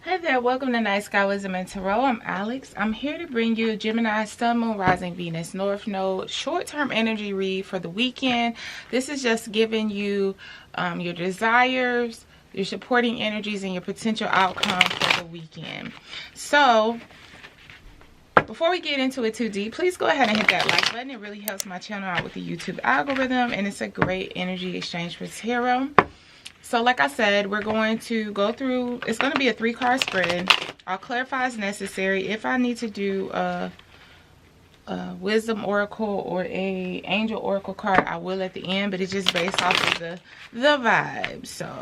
Hi there, welcome to Night Sky Wisdom and Tarot. I'm Alex. I'm here to bring you Gemini, Sun, Moon, Rising, Venus, North Node short-term energy read for the weekend. This is just giving you your desires, your supporting energies, and your potential outcome for the weekend. So, before we get into it too deep, please go ahead and hit that like button. It really helps my channel out with the YouTube algorithm, and it's a great energy exchange for tarot. So like I said, we're going to go through, it's going to be a 3-card spread. I'll clarify as necessary. If I need to do a wisdom oracle or a angel oracle card, I will at the end, but it's just based off of the vibe. So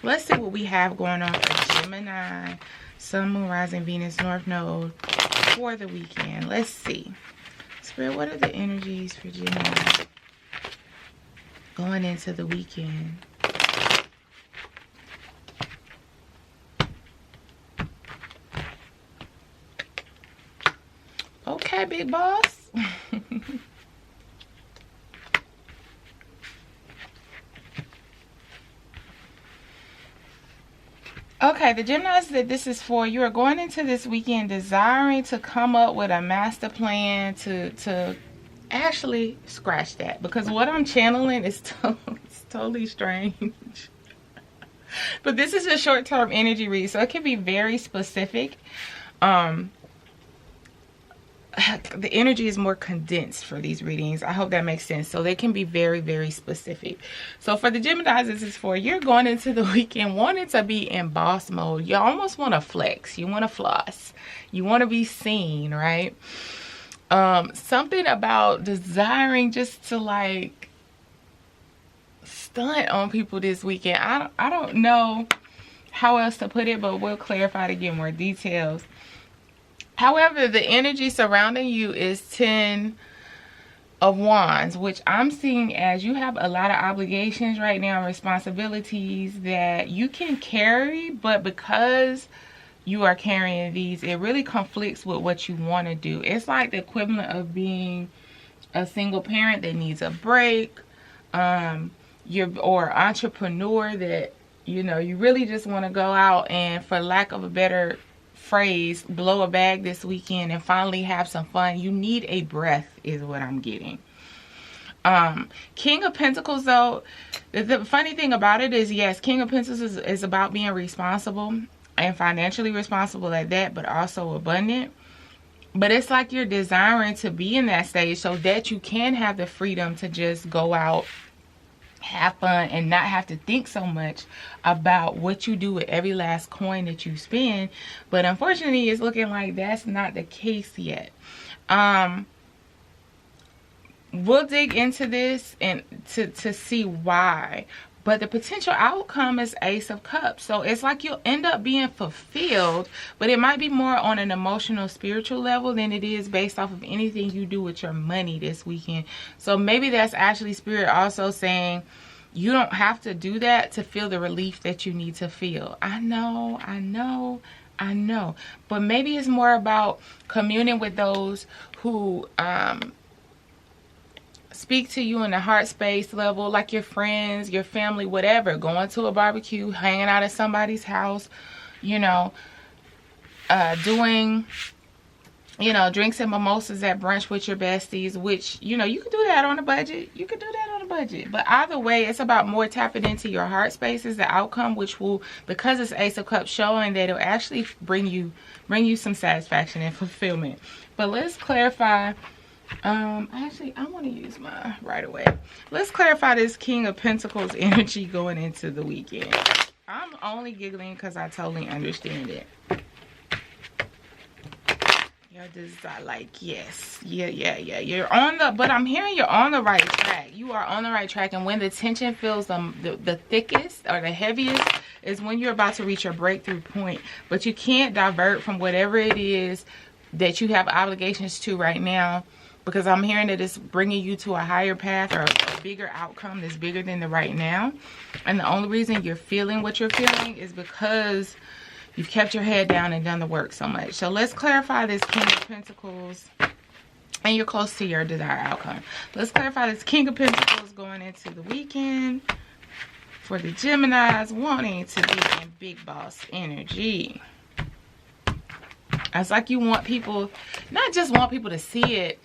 let's see what we have going on for Gemini, Sun, Moon, Rising, Venus, North Node for the weekend. Let's see. Spirit, what are the energies for Gemini going into the weekend? Okay, big boss. Okay, the Geminis that this is for, you are going into this weekend desiring to come up with a master plan to actually scratch that, because what I'm channeling is it's totally strange. But this is a short-term energy read, so it can be very specific. The energy is more condensed for these readings. I hope that makes sense. So they can be very, very specific. So for the Geminis, this is for, you're going into the weekend wanting to be in boss mode. You almost want to flex. You want to floss. You want to be seen, right? Something about desiring just to like stunt on people this weekend. I don't know how else to put it, but we'll clarify to get more details. However, the energy surrounding you is 10 of Wands, which I'm seeing as you have a lot of obligations right now, responsibilities that you can carry, but because you are carrying these, it really conflicts with what you want to do. It's like the equivalent of being a single parent that needs a break, or entrepreneur that, you know, you really just want to go out and, for lack of a better phrase, blow a bag this weekend and finally have some fun. You need a breath is what I'm getting. King of Pentacles, though, the funny thing about it is, yes, King of Pentacles is about being responsible and financially responsible at that, but also abundant. But it's like you're desiring to be in that stage so that you can have the freedom to just go out, have fun, and not have to think so much about what you do with every last coin that you spend. But unfortunately, it's looking like that's not the case yet. We'll dig into this and to see why. But the potential outcome is Ace of Cups. So it's like you'll end up being fulfilled, but it might be more on an emotional, spiritual level than it is based off of anything you do with your money this weekend. So maybe that's actually Spirit also saying you don't have to do that to feel the relief that you need to feel. I know. But maybe it's more about communing with those who speak to you in the heart space level, like your friends, your family, whatever. Going to a barbecue, hanging out at somebody's house, you know, doing, you know, drinks and mimosas at brunch with your besties, which, you know, you can do that on a budget. You can do that on a budget. But either way, it's about more tapping into your heart space is the outcome, which will, because it's Ace of Cups showing that it'll actually bring you some satisfaction and fulfillment. But let's clarify. Actually, I want to use my right away. Let's clarify this King of Pentacles energy going into the weekend. I'm only giggling because I totally understand it. You're just like, yes, yeah. You're on the, but I'm hearing you're on the right track. You are on the right track, and when the tension feels the thickest or the heaviest is when you're about to reach your breakthrough point. But you can't divert from whatever it is that you have obligations to right now, because I'm hearing that it's bringing you to a higher path or a bigger outcome that's bigger than the right now. And the only reason you're feeling what you're feeling is because you've kept your head down and done the work so much. So let's clarify this King of Pentacles. And you're close to your desired outcome. Let's clarify this King of Pentacles going into the weekend for the Geminis wanting to be in big boss energy. It's like you want people, not just want people to see it,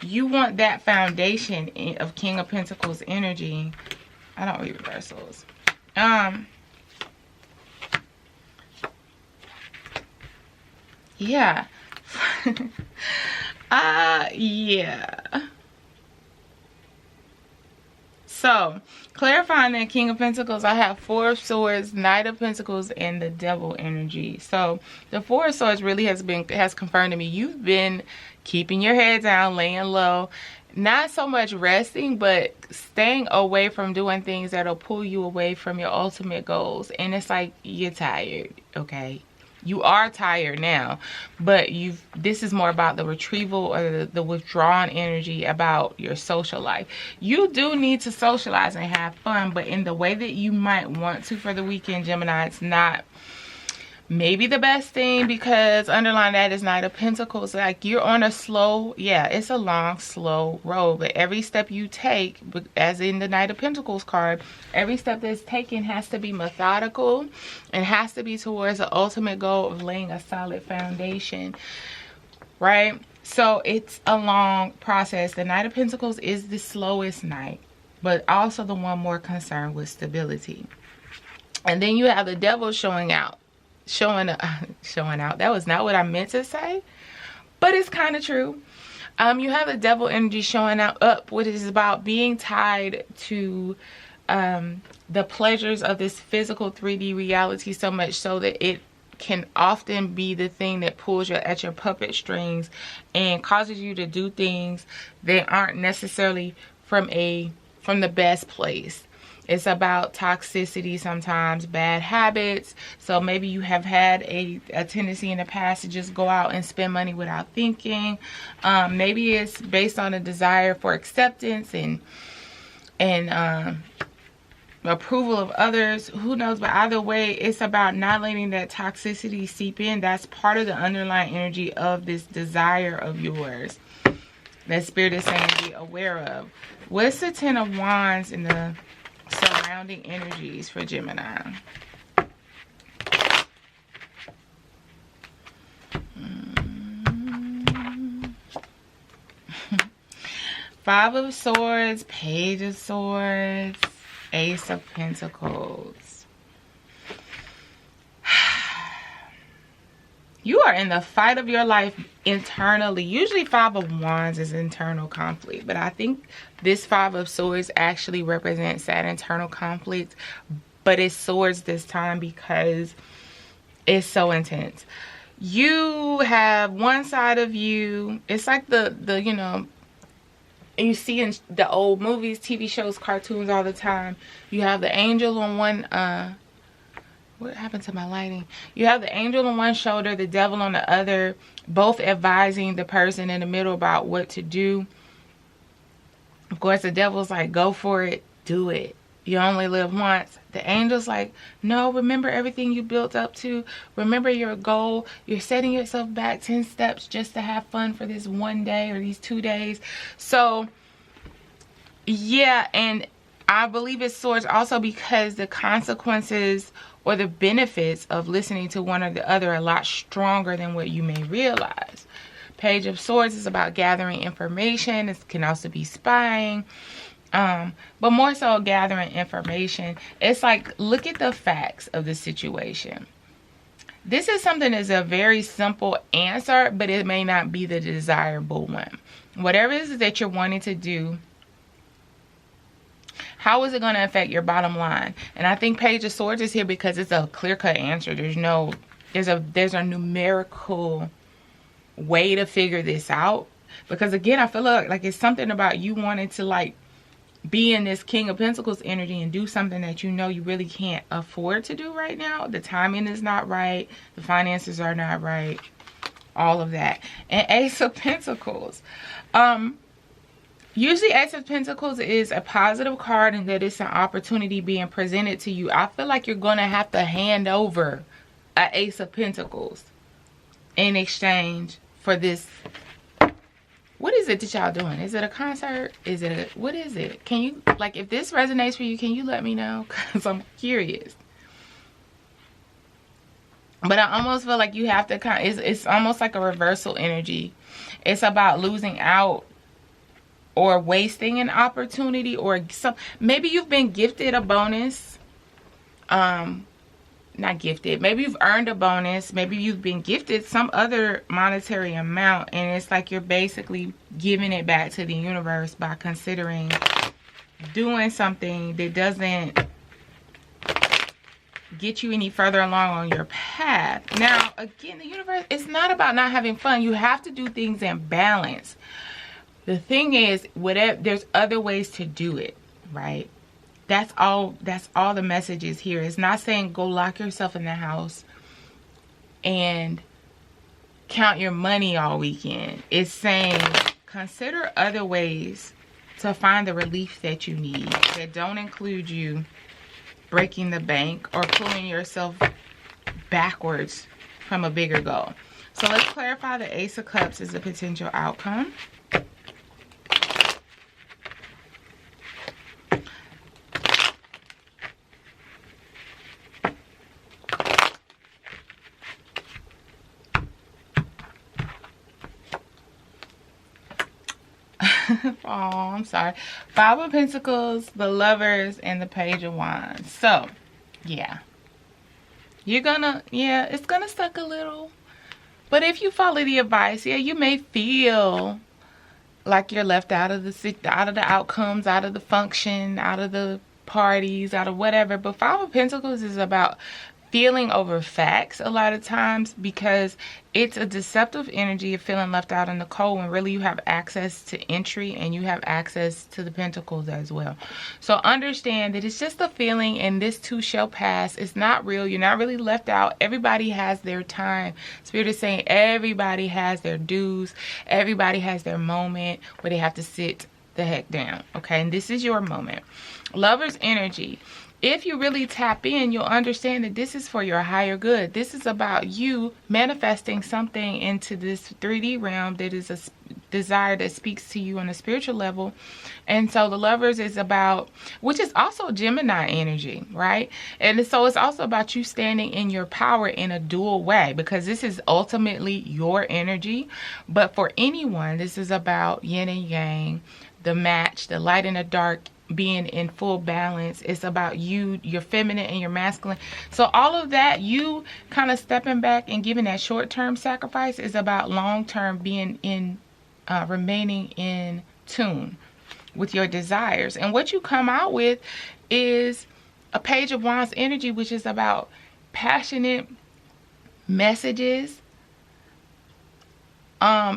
you want that foundation of King of Pentacles energy. I don't read reversals. Yeah. Yeah. So, clarifying that King of Pentacles, I have Four of Swords, Knight of Pentacles, and the Devil energy. So, the Four of Swords really has confirmed to me you've been keeping your head down, laying low, not so much resting, but staying away from doing things that'll pull you away from your ultimate goals. And it's like you're tired, okay? You are tired now, but this is more about the retrieval or the withdrawn energy about your social life. You do need to socialize and have fun, but in the way that you might want to for the weekend, Gemini, it's not maybe the best thing, because underlying that is Knight of Pentacles. Like, you're on a slow, yeah, it's a long, slow road, but every step you take, as in the Knight of Pentacles card, every step that's taken has to be methodical and has to be towards the ultimate goal of laying a solid foundation, right? So it's a long process. The Knight of Pentacles is the slowest knight, but also the one more concerned with stability. And then you have the Devil showing out. Showing out. That was not what I meant to say, but it's kind of true. You have the Devil energy showing up, which is about being tied to the pleasures of this physical 3D reality so much so that it can often be the thing that pulls you at your puppet strings and causes you to do things that aren't necessarily from the best place. It's about toxicity sometimes, bad habits. So maybe you have had a tendency in the past to just go out and spend money without thinking. Maybe it's based on a desire for acceptance and approval of others. Who knows? But either way, it's about not letting that toxicity seep in. That's part of the underlying energy of this desire of yours that Spirit is saying be aware of. What's the Ten of Wands in the surrounding energies for Gemini? Five of Swords, Page of Swords, Ace of Pentacles. You are in the fight of your life internally. Usually Five of Wands is internal conflict, but I think this Five of Swords actually represents that internal conflict, but it's swords this time because it's so intense. You have one side of you, it's like the you know, you see in the old movies, TV shows, cartoons all the time. You have the angel on one, what happened to my lighting? You have the angel on one shoulder, the devil on the other, both advising the person in the middle about what to do. Of course, the devil's like, go for it, do it. You only live once. The angel's like, no, remember everything you built up to. Remember your goal. You're setting yourself back 10 steps just to have fun for this one day or these 2 days. So, yeah, and I believe it's swords also because the consequences or the benefits of listening to one or the other are a lot stronger than what you may realize. Page of Swords is about gathering information. It can also be spying, but more so gathering information. It's like, look at the facts of the situation. This is something that's a very simple answer, but it may not be the desirable one. Whatever it is that you're wanting to do, how is it going to affect your bottom line? And I think Page of Swords is here because it's a clear-cut answer. There's a numerical way to figure this out. Because again, I feel like it's something about you wanting to like be in this King of Pentacles energy and do something that you know you really can't afford to do right now. The timing is not right. The finances are not right. All of that. And Ace of Pentacles. Usually Ace of Pentacles is a positive card and that it's an opportunity being presented to you. I feel like you're going to have to hand over an Ace of Pentacles in exchange for this. What is it that y'all doing? Is it a concert? Is it what is it? Can you, like, if this resonates for you, can you let me know? Because I'm curious. But I almost feel like you have to it's almost like a reversal energy. It's about losing out or wasting an opportunity, or maybe you've been gifted a bonus. Not gifted, maybe you've earned a bonus, maybe you've been gifted some other monetary amount, and it's like you're basically giving it back to the universe by considering doing something that doesn't get you any further along on your path. Now again, the universe, it's not about not having fun. You have to do things in balance. The thing is, whatever, there's other ways to do it, right? That's all the message is here. It's not saying go lock yourself in the house and count your money all weekend. It's saying consider other ways to find the relief that you need that don't include you breaking the bank or pulling yourself backwards from a bigger goal. So let's clarify the Ace of Cups is a potential outcome. Oh, I'm sorry. Five of Pentacles, the Lovers, and the Page of Wands. So, yeah. You're gonna, yeah, it's gonna suck a little. But if you follow the advice, yeah, you may feel like you're left out of the outcomes, out of the function, out of the parties, out of whatever. But Five of Pentacles is about feeling over facts a lot of times, because it's a deceptive energy of feeling left out in the cold when really you have access to entry and you have access to the Pentacles as well. So understand that it's just a feeling, and this too shall pass. It's not real. You're not really left out. Everybody has their time. Spirit is saying everybody has their dues. Everybody has their moment where they have to sit the heck down. Okay, and this is your moment. Lover's energy. If you really tap in, you'll understand that this is for your higher good. This is about you manifesting something into this 3D realm that is a desire that speaks to you on a spiritual level. And so the Lovers is about, which is also Gemini energy, right? And so it's also about you standing in your power in a dual way, because this is ultimately your energy. But for anyone, this is about yin and yang, the match, the light and the dark, being in full balance. It's about you, your feminine and your masculine. So all of that, you kind of stepping back and giving that short-term sacrifice, is about long-term being in, remaining in tune with your desires. And what you come out with is a Page of Wands energy, which is about passionate messages,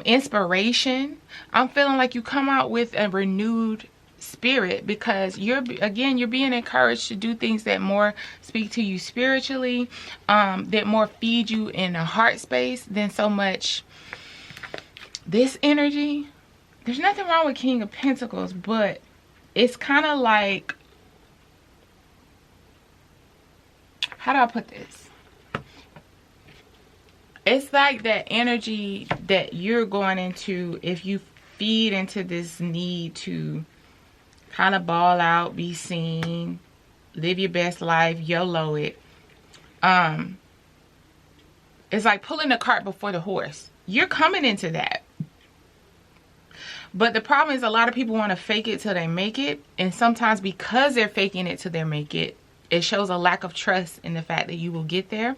inspiration. I'm feeling like you come out with a renewed spirit, because you're being encouraged to do things that more speak to you spiritually, that more feed you in a heart space than so much this energy. There's nothing wrong with King of Pentacles, but it's kind of like, how do I put this? It's like that energy that you're going into if you feed into this need to kind of ball out, be seen, live your best life, YOLO it. It's like pulling the cart before the horse. You're coming into that. But the problem is, a lot of people want to fake it till they make it. And sometimes because they're faking it till they make it, it shows a lack of trust in the fact that you will get there.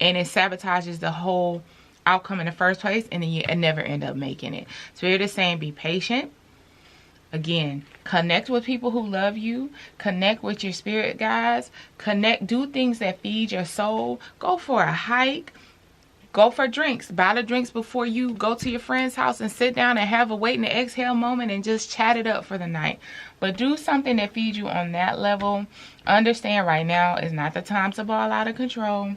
And it sabotages the whole outcome in the first place. And then you never end up making it. Spirit is saying be patient. Again, connect with people who love you. Connect with your spirit guides. Do things that feed your soul. Go for a hike. Go for drinks. Buy the drinks before you go to your friend's house and sit down and have a wait and exhale moment and just chat it up for the night. But do something that feeds you on that level. Understand right now is not the time to ball out of control.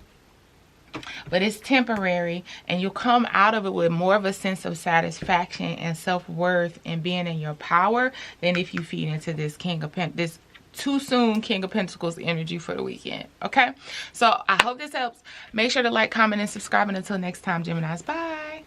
But it's temporary, and you'll come out of it with more of a sense of satisfaction and self-worth and being in your power than if you feed into this King of Pentacles, too soon King of Pentacles energy for the weekend. Okay, so I hope this helps. Make sure to like, comment, and subscribe. And until next time, Geminis, bye.